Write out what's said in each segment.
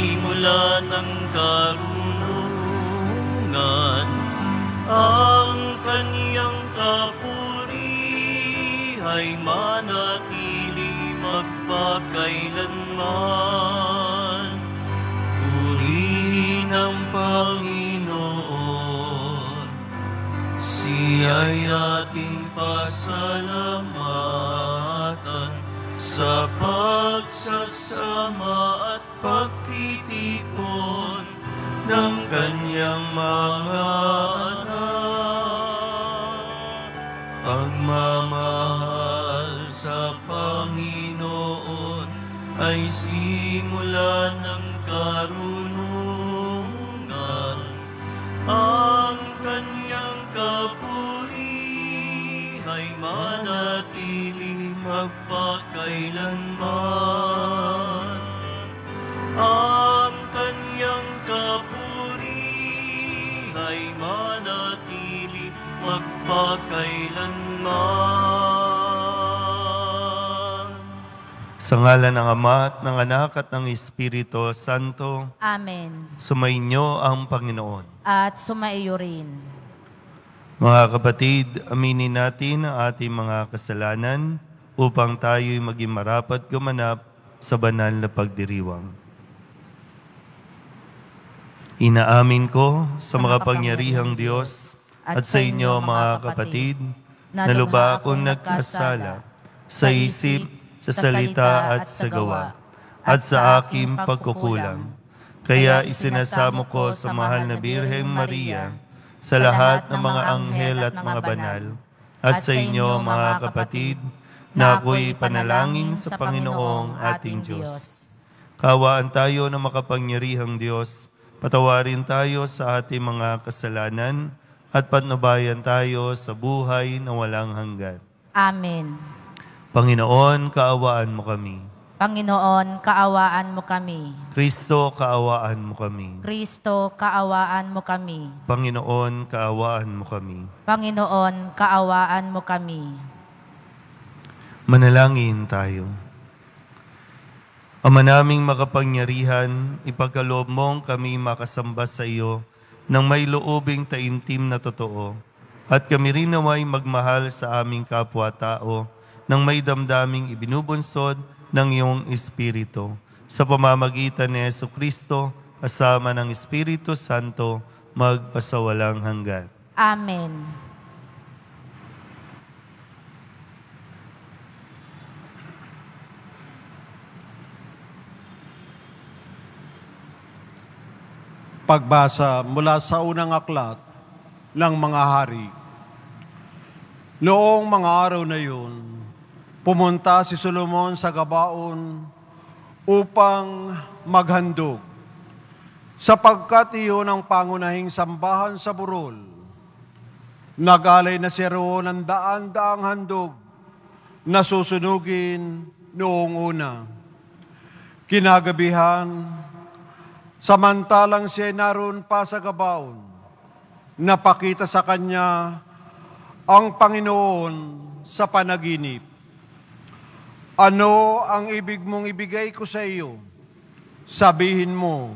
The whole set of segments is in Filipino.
simula ng karunungan, ang kaniyang papuri ay manatili magpakailanman. Purihin ang Panginoon, siya'y ating pasalamatan sa pagsasama at pagtitipon ng kanyang mga anak. Pagmamahal sa Panginoon ay simula ng karunungan, ang kanyang kapuri ay manatili magpakailanman. Ang kanyang kapuri ay manatili magpakailanman. Sa ngalan ng Ama at ng Anak at ng Espiritu Santo. Amen. Sumainyo ang Panginoon. At sumaiyo rin. Mga kapatid, aminin natin ang ating mga kasalanan upang tayo'y maging marapat gumanap sa banal na pagdiriwang. Inaamin ko sa makapangyarihang Diyos at sa inyo mga kapatid na lubha akong nagkasala sa isip, sa salita at sa gawa, at sa aking pagkukulang. Kaya isinasamo ko sa mahal na Birheng Maria, sa lahat ng mga anghel at mga banal, at sa inyo mga kapatid, na ako'y panalangin sa Panginoong ating Diyos. Kawaan tayo ng makapangyarihang Diyos, patawarin tayo sa ating mga kasalanan, at patnubayan tayo sa buhay na walang hanggan. Amen. Panginoon, kaawaan mo kami. Panginoon, kaawaan mo kami. Kristo, kaawaan mo kami. Kristo, kaawaan mo kami. Panginoon, kaawaan mo kami. Panginoon, kaawaan mo kami. Manalangin tayo. Ama naming makapangyarihan, ipagkaloob mong kami makasamba sa iyo ng may loobing taimtim na totoo, at kami rin naway magmahal sa aming kapwa-tao ng may damdaming ibinubunsod ng iyong Espiritu, sa pamamagitan ni Jesucristo, kasama ng Espiritu Santo, magpasawalang hanggan. Amen. Pagbasa mula sa unang aklat ng mga hari. Noong mga araw na yun, pumunta si Solomon sa Gabaon upang maghandog, sapagkat iyon ang pangunahing sambahan sa burol. Nagalay na siya roon ng daan-daang handog na susunugin noong una. Kinagabihan, samantalang siya naroon pa sa Gabaon, napakita sa kanya ang Panginoon sa panaginip. Ano ang ibig mong ibigay ko sa iyo? Sabihin mo,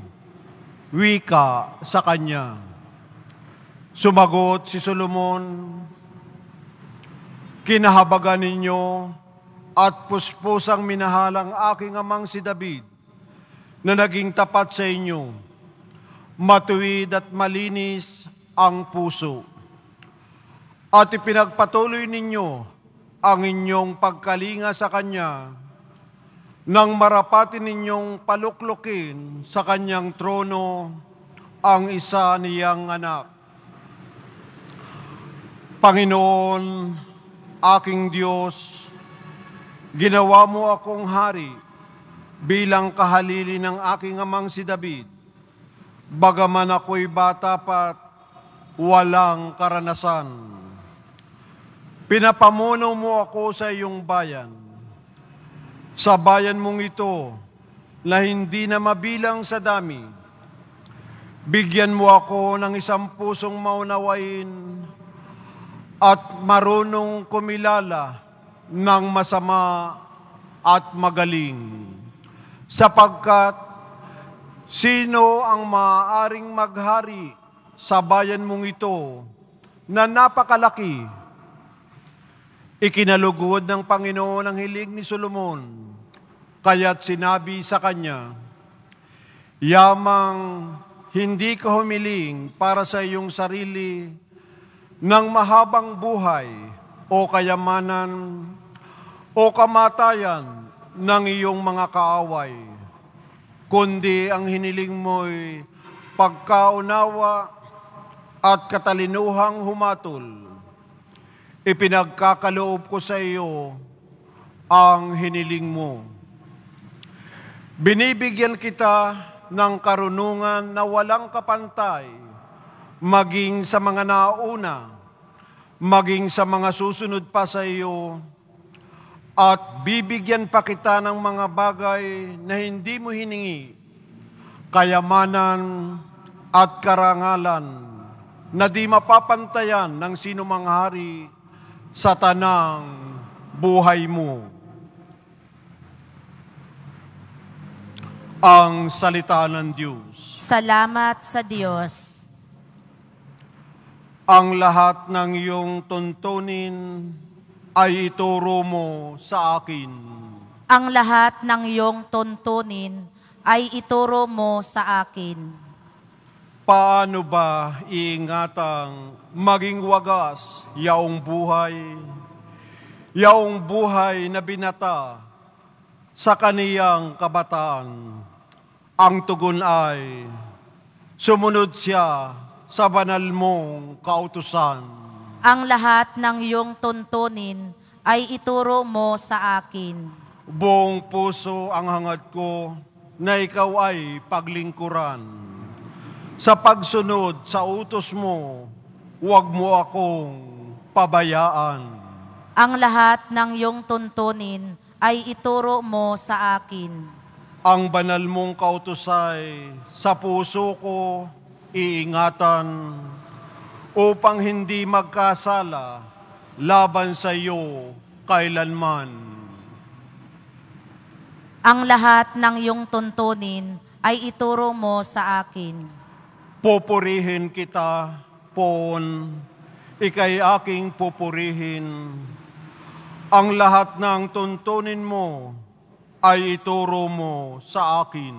wika sa kanya. Sumagot si Solomon, kinahabagan ninyo at puspusang minahalang aking amang si David, na naging tapat sa inyo, matuwid at malinis ang puso. At ipinagpatuloy ninyo ang inyong pagkalinga sa Kanya, nang marapatin ninyong paluklukin sa Kanyang trono ang isa niyang anak. Panginoon, aking Diyos, ginawa mo akong hari bilang kahalili ng aking amang si David, bagaman ako'y bata pa't walang karanasan. Pinapamuno mo ako sa iyong bayan, sa bayan mong ito na hindi na mabilang sa dami. Bigyan mo ako ng isang pusong maunawain at marunong kumilala ng masama at magaling, sapagkat Sino ang maaaring maghari sa bayan mong ito na napakalaki? Ikinalugod ng Panginoon ang hiling ni Solomon, kaya't sinabi sa kanya, yamang hindi ka humiling para sa iyong sarili ng mahabang buhay o kayamanan o kamatayan ng iyong mga kaaway, kundi ang hiniling mo'y pagkaunawa at katalinuhang humatol. Ipinagkakaloob ko sa iyo ang hiniling mo. Binibigyan kita ng karunungan na walang kapantay, maging sa mga nauna, maging sa mga susunod pa sa iyo, at bibigyan pa kita ng mga bagay na hindi mo hiningi, kayamanan at karangalan na di mapapantayan ng sinumang hari sa tanang buhay mo. Ang salita ng Diyos. Salamat sa Diyos. Ang lahat ng iyong tuntunin ay ituro mo sa akin. Ang lahat ng iyong tuntunin ay ituro mo sa akin. Paano ba iingatang maging wagas yaong buhay na binata sa kaniyang kabataan? Ang tugon ay, sumunod siya sa banal mong kautusan. Ang lahat ng iyong tuntunin ay ituro mo sa akin. Buong puso ang hangad ko na ikaw ay paglingkuran. Sa pagsunod sa utos mo, huwag mo akong pabayaan. Ang lahat ng iyong tuntunin ay ituro mo sa akin. Ang banal mong kautusay sa puso ko iingatan, upang hindi magkasala laban sa iyo kailanman. Ang lahat ng iyong tuntunin ay ituro mo sa akin. Pupurihin kita, Poon, ika'y aking pupurihin. Ang lahat ng tuntunin mo ay ituro mo sa akin.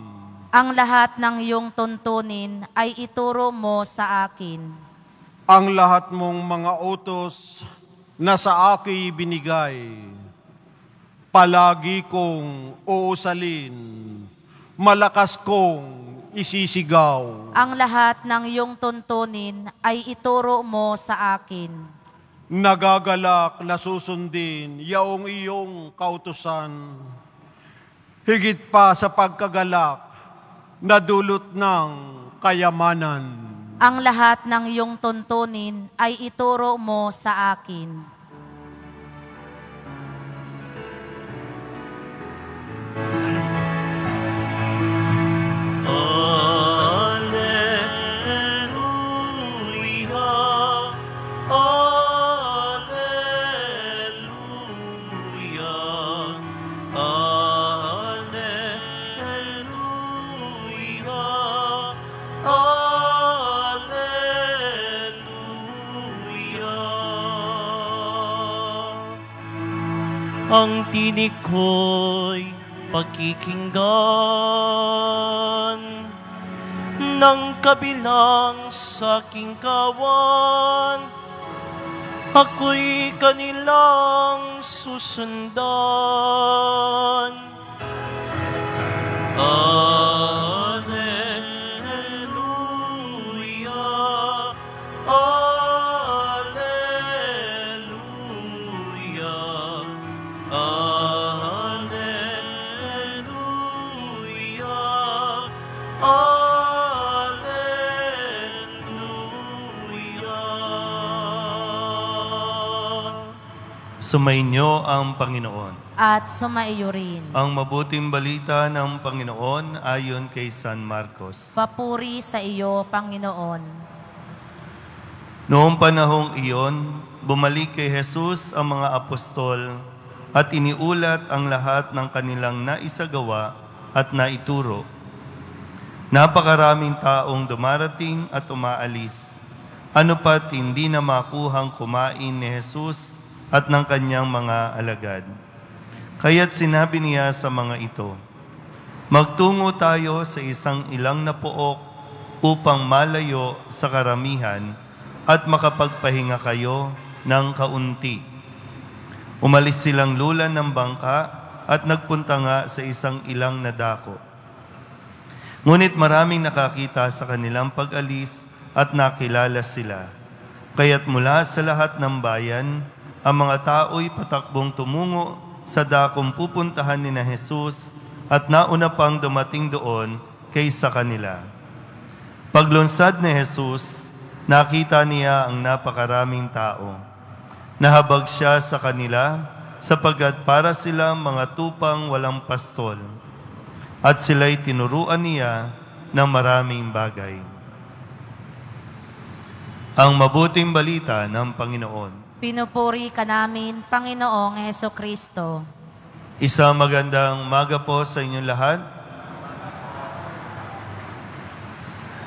Ang lahat ng iyong tuntunin ay ituro mo sa akin. Ang lahat mong mga utos na sa akin binigay, palagi kong uusalin, malakas kong isisigaw. Ang lahat ng iyong tuntunin ay ituro mo sa akin. Nagagalak na susundin yaong iyong kautusan, higit pa sa pagkagalak na dulot ng kayamanan. Ang lahat ng iyong tuntunin ay ituro mo sa akin. Alleluia, Alleluia, ang tinig ko'y pakikinggan ng kabilang sa aking kawan. Ako'y kanilang susundan. Alleluia, Alleluia, Alleluia, Alleluia. Sumainyo ang Panginoon. At sumaiyo rin. Ang mabuting balita ng Panginoon ayon kay San Marcos. Papuri sa iyo, Panginoon. Noong panahong iyon, bumalik kay Jesus ang mga apostol at iniulat ang lahat ng kanilang naisagawa at naituro. Napakaraming taong dumarating at umaalis. Ano pat hindi na makuhang kumain ni Jesus at ng kanyang mga alagad. Kaya't sinabi niya sa mga ito, magtungo tayo sa isang ilang na pook upang malayo sa karamihan at makapagpahinga kayo ng kaunti. Umalis silang lulan ng bangka at nagpunta nga sa isang ilang na dako. Ngunit maraming nakakita sa kanilang pag-alis at nakilala sila. Kaya't mula sa lahat ng bayan, ang mga tao'y patakbong tumungo sa dakong pupuntahan ni na Jesus at nauna pang dumating doon kaysa kanila. Paglunsad ni Jesus, nakita niya ang napakaraming tao. Nahabag siya sa kanila sapagkat para silang mga tupang walang pastol at sila'y tinuruan niya ng maraming bagay. Ang mabuting balita ng Panginoon. Pinupuri ka namin, Panginoong Hesukristo. Isang magandang umaga po sa inyong lahat.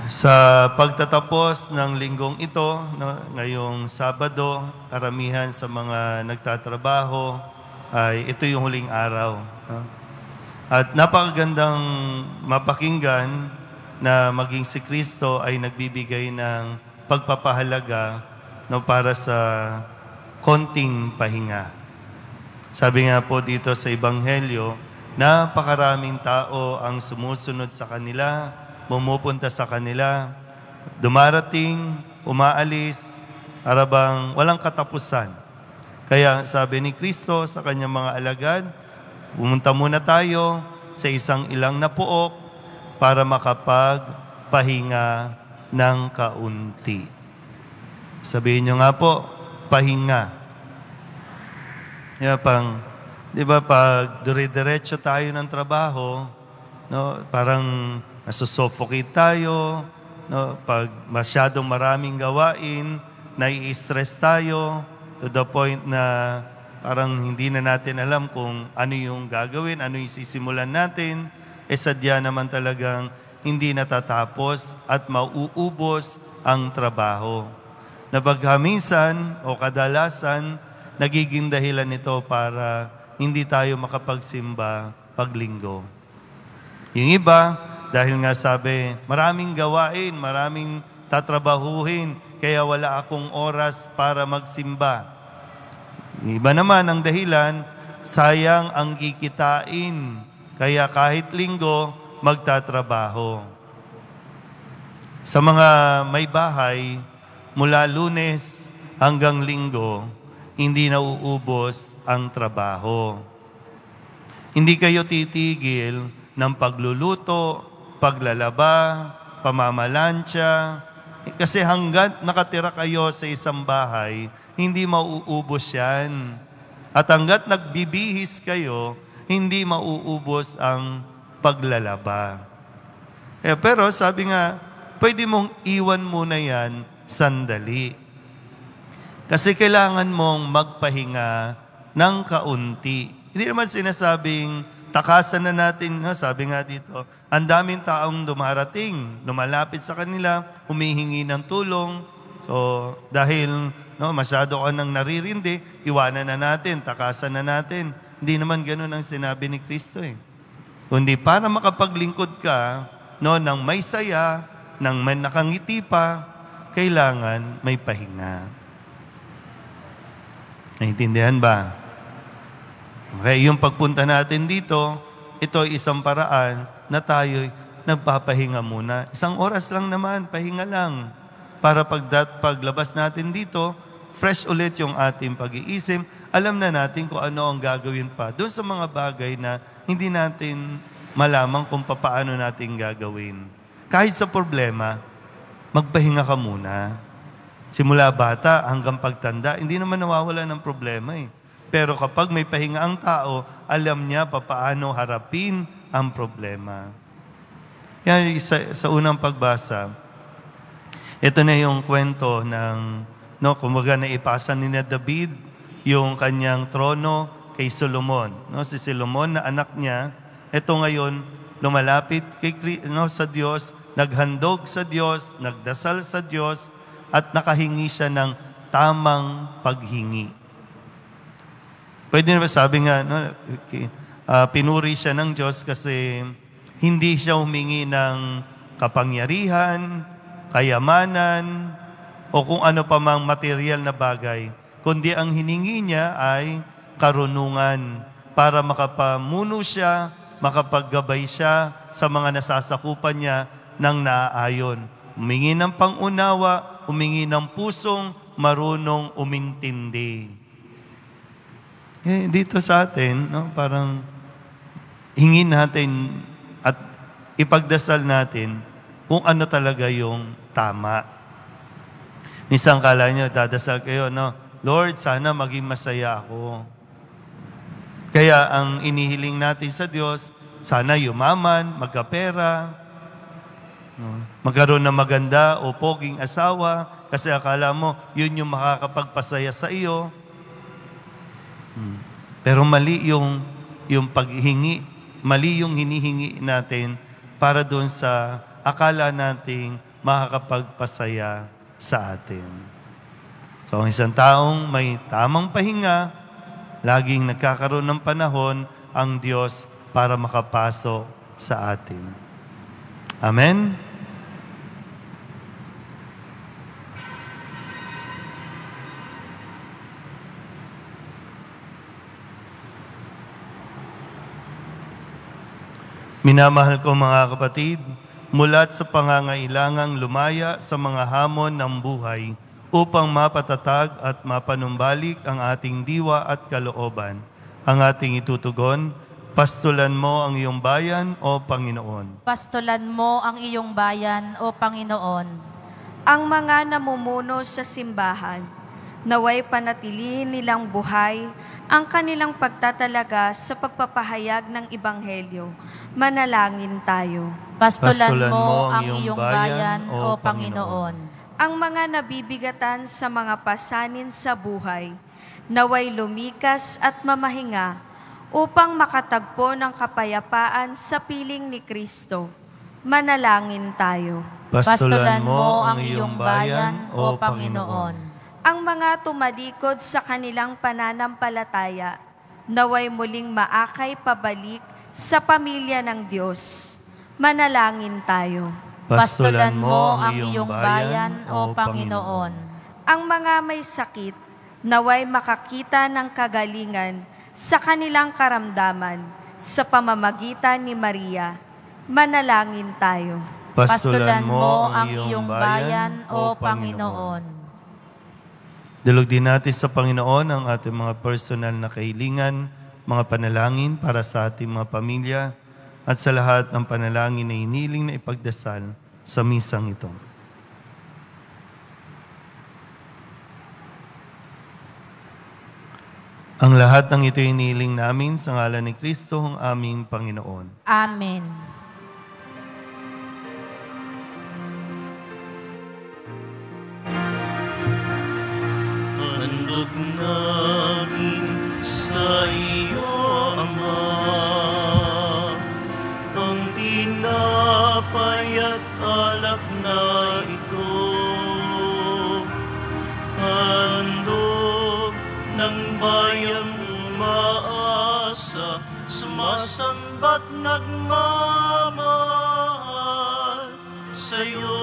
Sa pagtatapos ng linggong ito, ngayong Sabado, karamihan sa mga nagtatrabaho ay ito yung huling araw. At napakagandang mapakinggan na maging si Kristo ay nagbibigay ng pagpapahalaga para sa konting pahinga. Sabi nga po dito sa Ebanghelyo, napakaraming tao ang sumusunod sa kanila, pumupunta sa kanila, dumarating, umaalis, arabang walang katapusan. Kaya sabi ni Kristo sa kanyang mga alagad, pumunta muna tayo sa isang ilang na pook para makapagpahinga ng kaunti. Sabihin nyo nga po, pahinga. Di ba pag dire-diretso tayo ng trabaho, no, parang nasusuffocate tayo, no, pag masyadong maraming gawain, nai-stress tayo to the point na parang hindi na natin alam kung ano yung gagawin, ano yung sisimulan natin, sadya naman talagang hindi natatapos at mauubos ang trabaho. Na minsan o kadalasan, nagiging dahilan ito para hindi tayo makapagsimba paglinggo. Yung iba, dahil nga sabi, maraming gawain, maraming tatrabahuhin, kaya wala akong oras para magsimba. Iba naman ang dahilan, sayang ang kikitain, kaya kahit linggo, magtatrabaho. Sa mga may bahay, mula Lunes hanggang Linggo, hindi nauubos ang trabaho. Hindi kayo titigil ng pagluluto, paglalaba, pamamalansya, kasi hanggat nakatira kayo sa isang bahay, hindi mauubos yan. At hanggat nagbibihis kayo, hindi mauubos ang paglalaba. Pero sabi nga, pwede mong iwan muna yan sandali. Kasi kailangan mong magpahinga ng kaunti. Hindi naman sinasabing takasan na natin, no? Sabi nga dito, ang daming taong dumarating, lumalapit sa kanila, humihingi ng tulong. So, dahil masyado ka nang naririndi, iwanan na natin, takasan na natin. Hindi naman ganun ang sinabi ni Kristo eh. Kundi para makapaglingkod ka, ng may saya, ng may nakangiti pa, kailangan may pahinga. Naintindihan ba? Okay, yung pagpunta natin dito, ito ay isang paraan na tayo nagpapahinga muna. 1 oras lang naman, pahinga lang. Para paglabas natin dito, fresh ulit yung ating pag-iisip. Alam na natin kung ano ang gagawin pa. Doon sa mga bagay na hindi natin malaman kung paano natin gagawin. Kahit sa problema, magpahinga ka muna. Simula bata hanggang pagtanda, hindi naman nawawala ng problema eh. Pero kapag may pahinga ang tao, alam niya paano harapin ang problema. Yan, sa unang pagbasa, ito na yung kwento ng, kumbaga naipasa ni David yung kanyang trono kay Solomon. Si Solomon na anak niya, ito ngayon, lumalapit sa Diyos, naghandog sa Diyos, nagdasal sa Diyos, at nakahingi siya ng tamang paghingi. Pwede na ba sabi nga, pinuri siya ng Diyos kasi hindi siya humingi ng kapangyarihan, kayamanan, o kung ano pa mang material na bagay, kundi ang hiningi niya ay karunungan para makapamuno siya, makapaggabay siya sa mga nasasakupan niya ng naaayon. Humingi ng pangunawa, humingi ng pusong marunong umintindi. Dito sa atin, parang hingin natin at ipagdasal natin kung ano talaga yung tama. Minsan kala nyo, dadasal kayo, Lord, sana maging masaya ako. Kaya ang inihiling natin sa Diyos, sana yumaman, magkapera, magkaroon ng maganda o poging asawa, kasi akala mo, yun yung makakapagpasaya sa iyo. Pero mali yung paghingi, mali yung hinihingi natin para doon sa akala nating makakapagpasaya sa atin. So, ang isang taong may tamang pahinga, laging nagkakaroon ng panahon ang Diyos para makapasok sa atin. Amen? Minamahal ko mga kapatid, mulat sa pangangailangang lumaya sa mga hamon ng buhay upang mapatatag at mapanumbalik ang ating diwa at kalooban. Ang ating itutugon, pastulan mo ang iyong bayan, O Panginoon. Pastulan mo ang iyong bayan, O Panginoon. Ang mga namumuno sa simbahan, naway panatilihin nilang buhay ang kanilang pagtatalaga sa pagpapahayag ng Ebanghelyo. Manalangin tayo. Pastulan mo ang iyong bayan, O Panginoon. Ang mga nabibigatan sa mga pasanin sa buhay, naway lumikas at mamahinga upang makatagpo ng kapayapaan sa piling ni Kristo. Manalangin tayo. Pastulan mo ang iyong bayan, O Panginoon. Ang mga tumalikod sa kanilang pananampalataya, naway muling maakay pabalik sa pamilya ng Diyos. Manalangin tayo. Pastulan mo ang iyong bayan, O Panginoon. Ang mga may sakit, naway makakita ng kagalingan sa kanilang karamdaman sa pamamagitan ni Maria. Manalangin tayo. Pastulan mo ang iyong bayan, O Panginoon. Dalog din natin sa Panginoon ang ating mga personal na kahilingan, mga panalangin para sa ating mga pamilya, at sa lahat ng panalangin na iniling na ipagdasal sa misang ito. Ang lahat ng ito iniling namin sa ngalan ni Kristo, ang aming Panginoon. Amen. Handog namin sa iyo, Ama, ang tinapay at alak na ito. Handog ng bayang umaasa, sumasamba't nagmamahal sa iyo.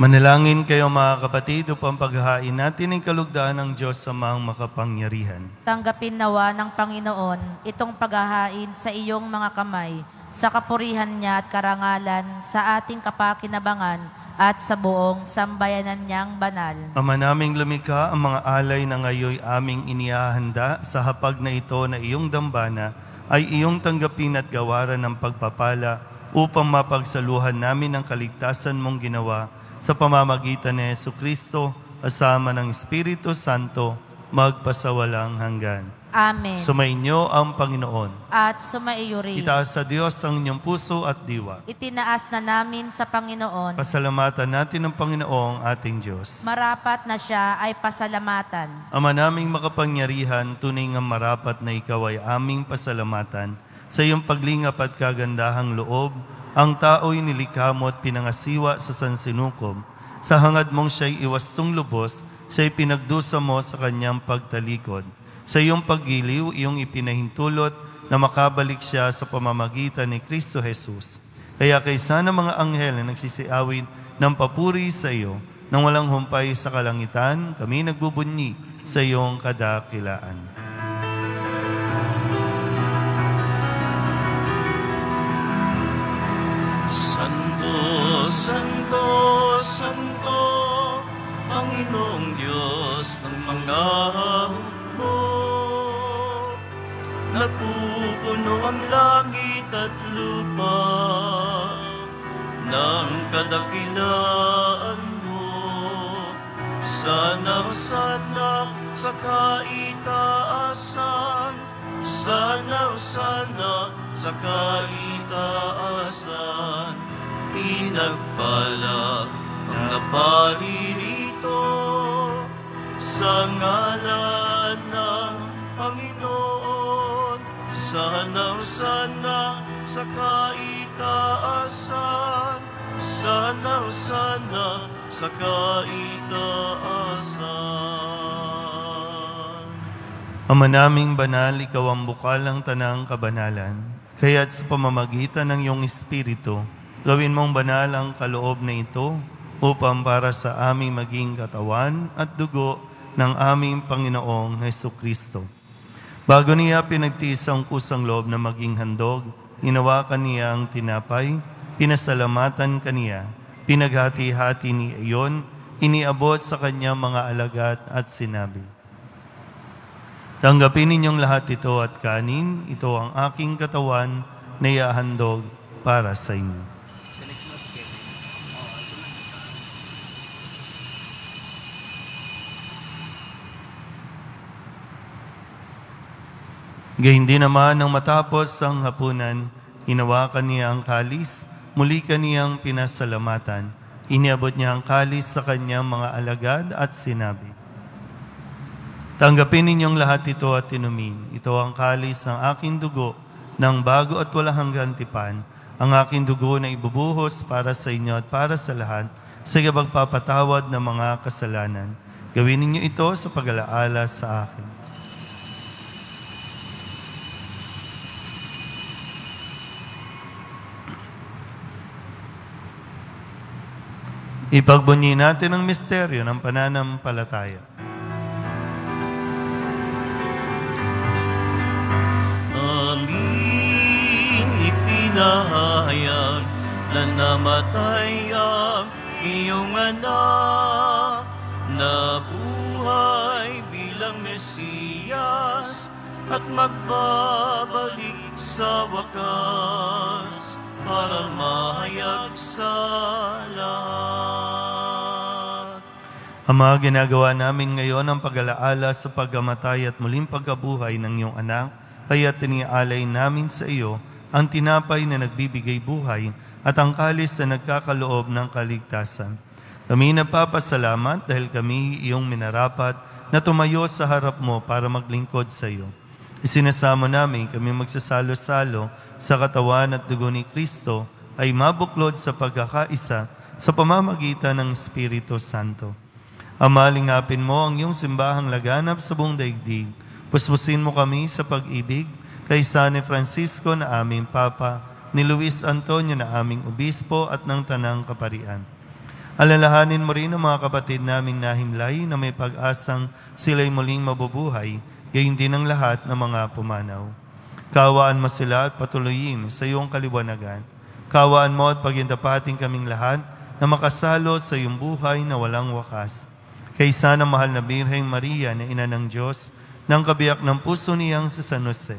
Manalangin kayo mga kapatid upang paghahain natin ang kalugdaan ng Diyos sa mga makapangyarihan. Tanggapin nawa ng Panginoon itong paghahain sa iyong mga kamay, sa kapurihan niya at karangalan, sa ating kapakinabangan at sa buong sambayanan niyang banal. Ama naming lumikha, ang mga alay na ngayoy aming inihahanda sa hapag na ito na iyong dambana ay iyong tanggapin at gawaran ng pagpapala upang mapagsaluhan namin ang kaligtasan mong ginawa sa pamamagitan ni Jesucristo, kasama ng Espiritu Santo, magpasawalang hanggan. Amen. Sumainyo ang Panginoon. At sumaiyo rin. Itaas sa Diyos ang inyong puso at diwa. Itinaas na namin sa Panginoon. Pasalamatan natin ang Panginoong ating Diyos. Marapat na siya ay pasalamatan. Ama naming makapangyarihan, tunay nga marapat na ikaw ay aming pasalamatan. Sa iyong paglingap at kagandahang loob, ang tao'y nilikha mo at pinangasiwa sa sansinukob. Sa hangad mong siya'y iwastong lubos, siya'y pinagdusa mo sa kanyang pagtalikod. Sa iyong paggiliw, iyong ipinahintulot na makabalik siya sa pamamagitan ni Kristo Jesus. Kaya kaysa ng mga anghel na nagsisiawit ng papuri sa iyo, nang walang humpay sa kalangitan, kami nagbubunyi sa iyong kadakilaan. Santo, Santo, Santo, Panginoong Diyos ng mga hukbo. Napupuno ang langit at lupa ng kadakilaan mo. Sana, sana sa kaitaasan, sana, sana sa kaitaasan, pinagpala ang naparirito sa ngalan ng Panginoon. Sana, sana sa kaitaasan, sana, sana sa kaitaasan. Ama naming banal, ikaw ang bukal ng tanang kabanalan. Kaya't sa pamamagitan ng iyong Espiritu, gawin mong banal ang kaloob na ito upang para sa aming maging katawan at dugo ng aming Panginoong Hesukristo. Bago niya pinagtiis ang kusang loob na maging handog, hinawakan niya ang tinapay, pinasalamatan kaniya, pinaghati-hati niya iyon, iniabot sa kanyang mga alagad at sinabi, "Tanggapin ninyong lahat ito at kanin, ito ang aking katawan na iahandog para sa inyo." Gayun din naman nang matapos ang hapunan, hinawakan niya ang kalis, muli kaniyang pinasalamatan. Iniabot niya ang kalis sa kanyang mga alagad at sinabi, "Tanggapin ninyong lahat ito at inumin. Ito ang kalis ng aking dugo ng bago at walang hanggang tipan, ang aking dugo na ibubuhos para sa inyo at para sa lahat sa pagpapatawad ng mga kasalanan. Gawin ninyo ito sa pag-alaala sa akin." Ipagbunyi natin ang misteryo ng pananampalataya. Aming ipinahayag na namatay ang iyong anak, na buhay bilang Mesiyas at magbabalik sa wakas para mahayag sa lahat. Ama, ginagawa namin ngayon ang pag-alaala sa pagkamatay at muling pagkabuhay ng iyong anak, kaya tinialay namin sa iyo ang tinapay na nagbibigay buhay at ang kalis na nagkakaloob ng kaligtasan. Kami nagpapasalamat dahil kami iyong minarapat na tumayo sa harap mo para maglingkod sa iyo. Isinasamo namin kami magsasalo-salo sa katawan at dugo ni Kristo ay mabuklod sa pagkakaisa sa pamamagitan ng Espiritu Santo. Ama, lingapin mo ang iyong simbahang laganap sa buong daigdig. Puspusin mo kami sa pag-ibig kay San Francisco na aming Papa, ni Luis Antonio na aming Obispo at ng Tanang Kaparian. Alalahanin mo rin ang mga kapatid naming nahimlay na may pag-asang sila'y muling mabubuhay, gayon din ang lahat ng mga pumanaw. Kawaan mo sila at patuloyin sa iyong kaliwanagan. Kawaan mo at pagindapating kaming lahat na makasalo sa iyong buhay na walang wakas. Kaysa ng mahal na Birheng Maria na Ina ng Diyos, ng kabiyak ng puso niyang si San Jose,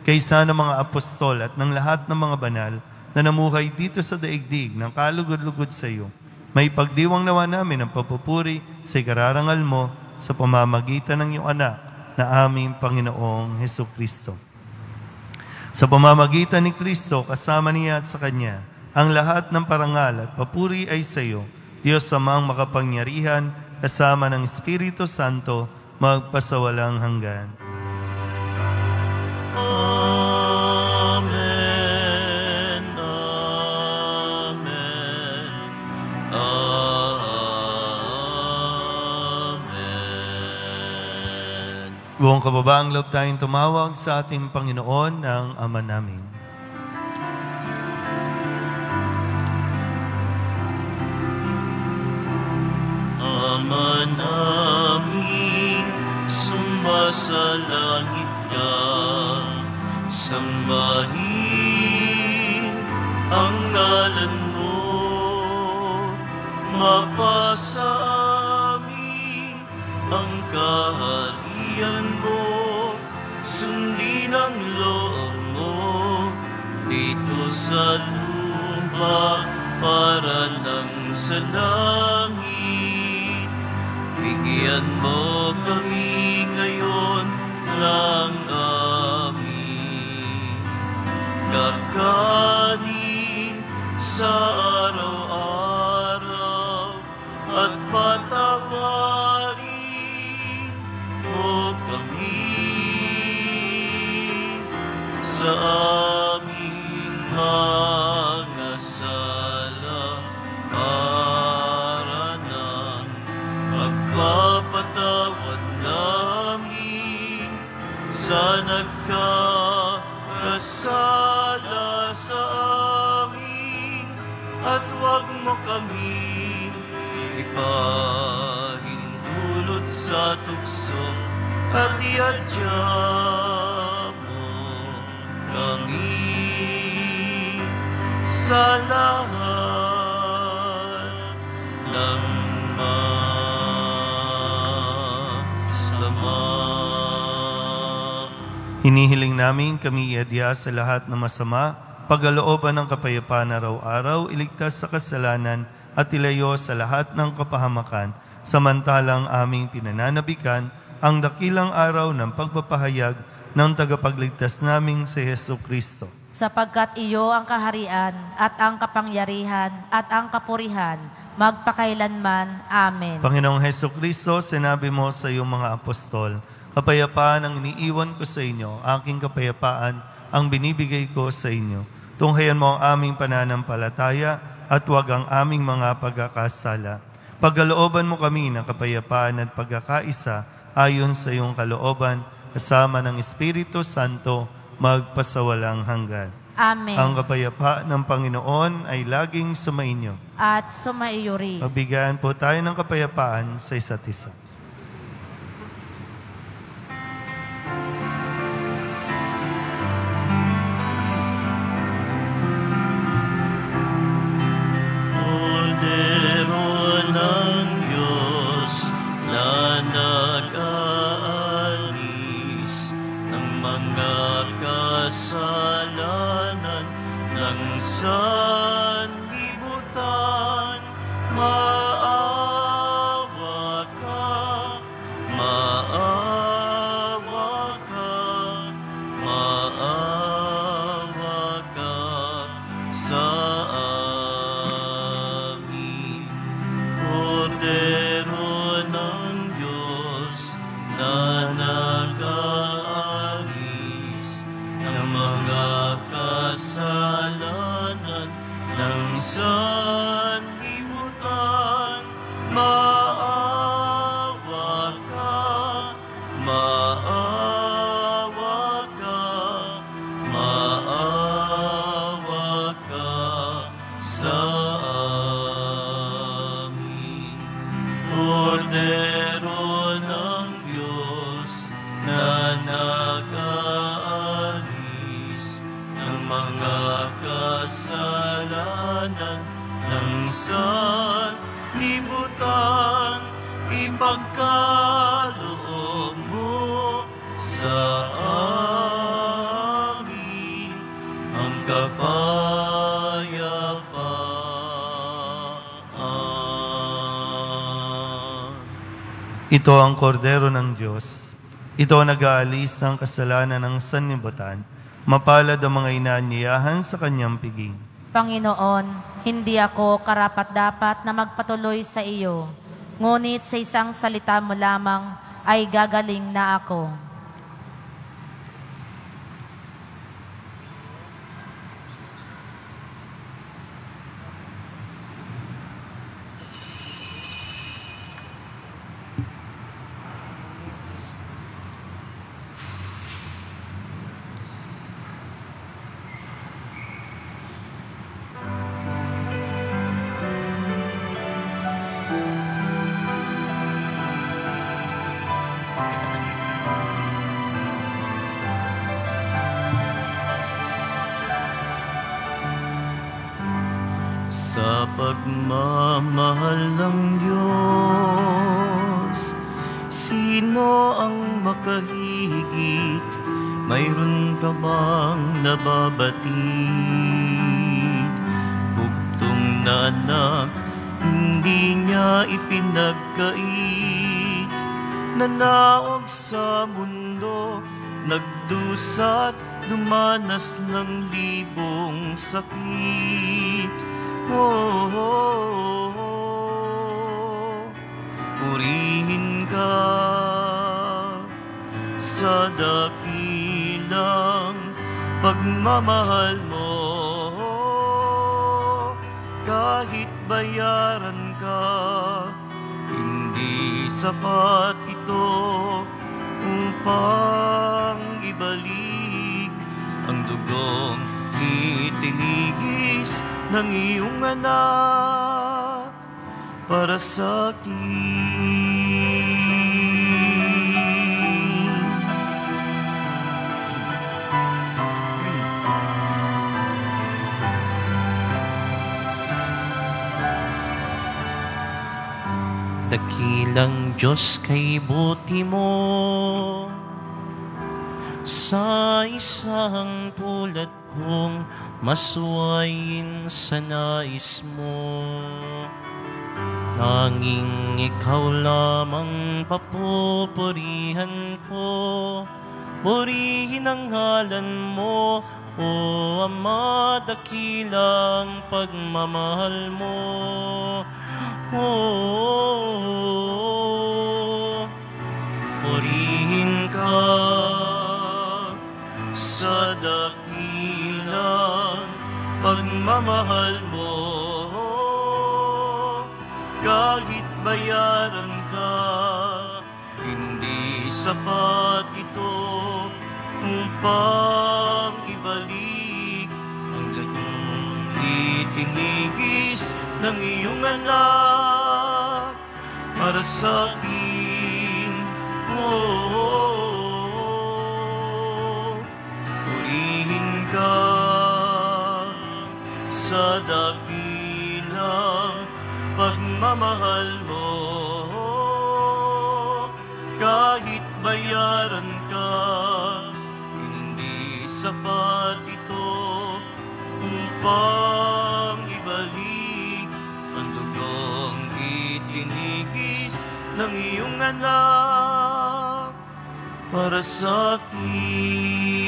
kaysa ng mga apostol at ng lahat ng mga banal na namuhay dito sa daigdig ng kalugod-lugod sa iyo, may pagdiwang nawa namin ang papupuri sa ikararangal mo sa pamamagitan ng iyong anak na aming Panginoong Hesukristo. Sa pamamagitan ni Kristo, kasama niya at sa Kanya, ang lahat ng parangal at papuri ay sa iyo, Diyos Amang makapangyarihan, kasama ng Espiritu Santo, magpasawalang hanggan. Amen. Amen. Amen. Buong kababaang loob tayong tumawag sa ating Panginoon ng Ama namin. Ama namin, sumasalangit ka, sambahin ang ngalan mo, mapasa amin ang kaharian mo, sundin ang loob mo, dito sa lupa para nang sa langit. Bigyan mo kami ngayon ng aming kakanin sa araw-araw at patawarin mo kami sa aming mga sala para ng pagpapatawad namin sa nagkakasala sa amin, at huwag mo kami ipahintulot sa tukso, at iadya mo kami sa lahat ng Hinihiling namin kami iadya sa lahat ng masama, pagkalooban ng kapayapaan araw-araw, iligtas sa kasalanan at ilayo sa lahat ng kapahamakan, samantalang aming pinananabikan ang dakilang araw ng pagpapahayag ng tagapagligtas naming si Hesukristo. Sapagkat iyo ang kaharian at ang kapangyarihan at ang kapurihan, magpakailanman. Amen. Panginoong Hesukristo, sinabi mo sa iyong mga apostol, kapayapaan ang iniiwan ko sa inyo, aking kapayapaan ang binibigay ko sa inyo. Tunghayan mo ang aming pananampalataya at huwag ang aming mga pagkakasala. Pagkalooban mo kami ng kapayapaan at pagkakaisa ayon sa iyong kalooban, kasama ng Espiritu Santo, magpasawalang hanggan. Amen. Ang kapayapaan ng Panginoon ay laging sumainyo. At sumaiyo rin. Magbigyan po tayo ng kapayapaan sa isa't isa. Kasalanan ng sanlibutan, maawa ka, maawa ka, maawa ka sa amin. Kordero ng Diyos na mga kasalanan ng sanlibutan, maawa ka, maawa ka, maawa ka sa amin. Kordero ng Diyos na mga kasalanan ng sanlibutan, ipagkaloob mo sa amin ang kapayapaan. Ito ang kordero ng Diyos Ito nag-aalis ng kasalanan ng sanlibutan. Mapalad ang mga inaanyayahan sa kanyang piging. Panginoon, hindi ako karapat-dapat na magpatuloy sa iyo, ngunit sa isang salita mo lamang ay gagaling na ako. Sa pagmamahal ng Diyos, sino ang makahigit? Mayroon ka bang nababatid? Bugtong na anak, hindi niya ipinagkait. Nanaog sa mundo, nagdusat, dumanas ng libong sakit. Purihin ka sa dakilang pagmamahal mo. Kahit bayaran ka, hindi sapat ito upang ibalik ang dugong itinigis ng iyong anak para sa akin. Dakilang Diyos kay buti mo, sa isang tulad kong masuwayin sa nais mo. Nanging ikaw lamang papupurihan ko, purihin ang ngalan mo, o Ama, dakilang pagmamahal mo. Purihin ka sa dakilang pagmamahal mo. Kahit bayaran ka, hindi sapat ito upang ibalik ang latong itinigis ng iyong anak para sa akin. Purihin ka sa dakilang pagmamahal mo. Kahit bayaran ka, hindi sapat ito upang ibalik ang dugong itinigis ng iyong anak para sa atin.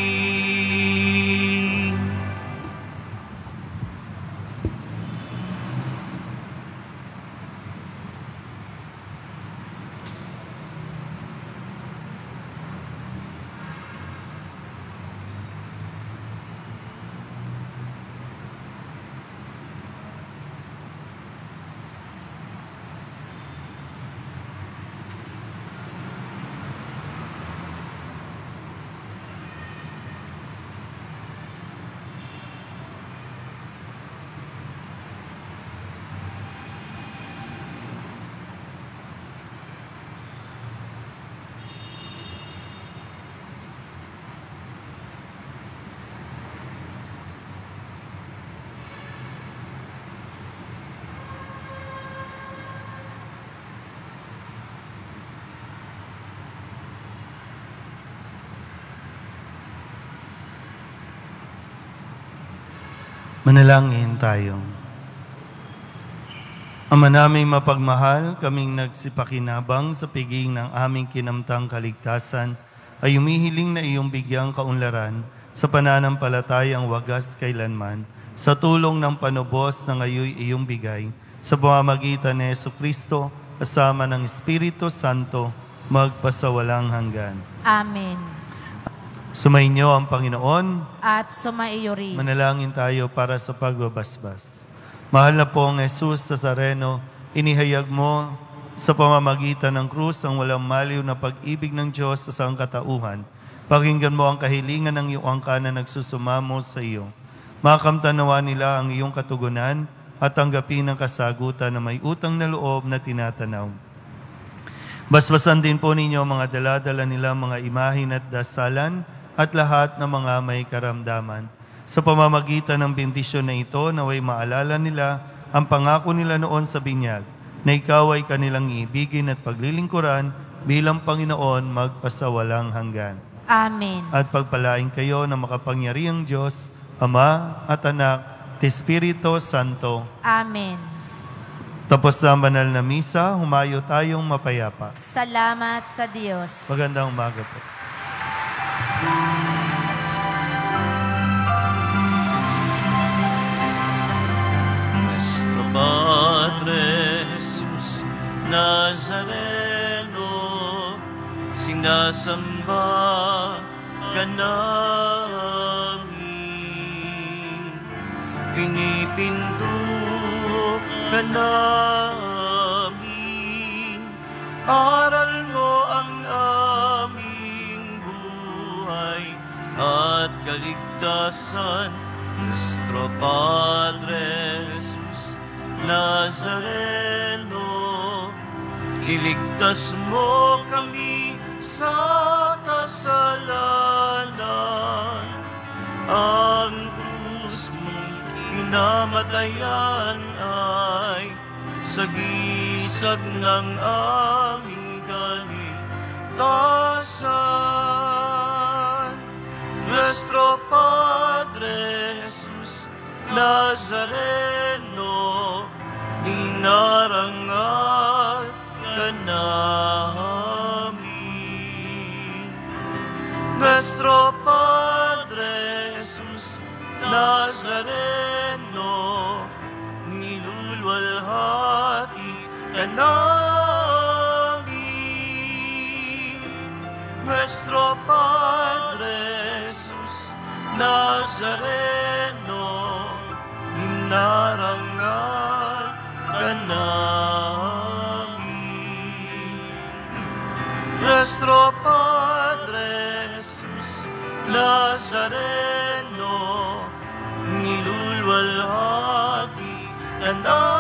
Manalangin tayo. Ama naming mapagmahal, kaming nagsipakinabang sa piging ng aming kinamtang kaligtasan ay humihiling na iyong bigyang kaunlaran sa pananampalatayang wagas kailanman, sa tulong ng panubos na ngayon iyong bigay, sa pamamagitan ni Jesucristo, kasama ng Espiritu Santo, magpasawalang hanggan. Amen. Sumainyo ang Panginoon. At sumaiyo rin. Manalangin tayo para sa pagbabasbas. Mahal na pong Jesus Nazareno, inihayag mo sa pamamagitan ng krus ang walang maliw na pag-ibig ng Diyos sa sangkatauhan. Pakinggan mo ang kahilingan ng iyong angka na nagsusumamo sa iyo. Makamtanawa nila ang iyong katugunan at tanggapin ang kasagutan na may utang na loob na tinatanaw. Basbasan din po ninyo mga daladala nila, mga imahin at dasalan at lahat ng mga may karamdaman. Sa pamamagitan ng bendisyon na ito, naway maalala nila ang pangako nila noon sa binyag, na ikaw ay kanilang iibigin at paglilingkuran bilang Panginoon magpasawalang hanggan. Amen. At pagpalain kayo ng makapangyarihang Diyos, Ama at Anak, at Espiritu Santo. Amen. Tapos na ang banal na misa, humayo tayong mapayapa. Salamat sa Diyos. Magandang umaga po. Nuestro Padre Jesus Nazareno, sinasamba ka namin, pinipinto ka namin, aral mo ang aming buhay at kaligtasan. Nuestro Padre Jesus Nazareno, iligtas mo kami sa kasalanan. Ang krus mong kinamatayan ay sagisag ng aming kaligtasan. Nuestro Padre Jesus Nazareno, dinarangal ka namin. Nuestro Padre Jesus Nazareno, nilulwalhati ka namin. Nuestro Padre Jesus Nazareno, dinarangal ka namin. Nuestro Padre Jesus Nazareno, nilulwalhati ka namin.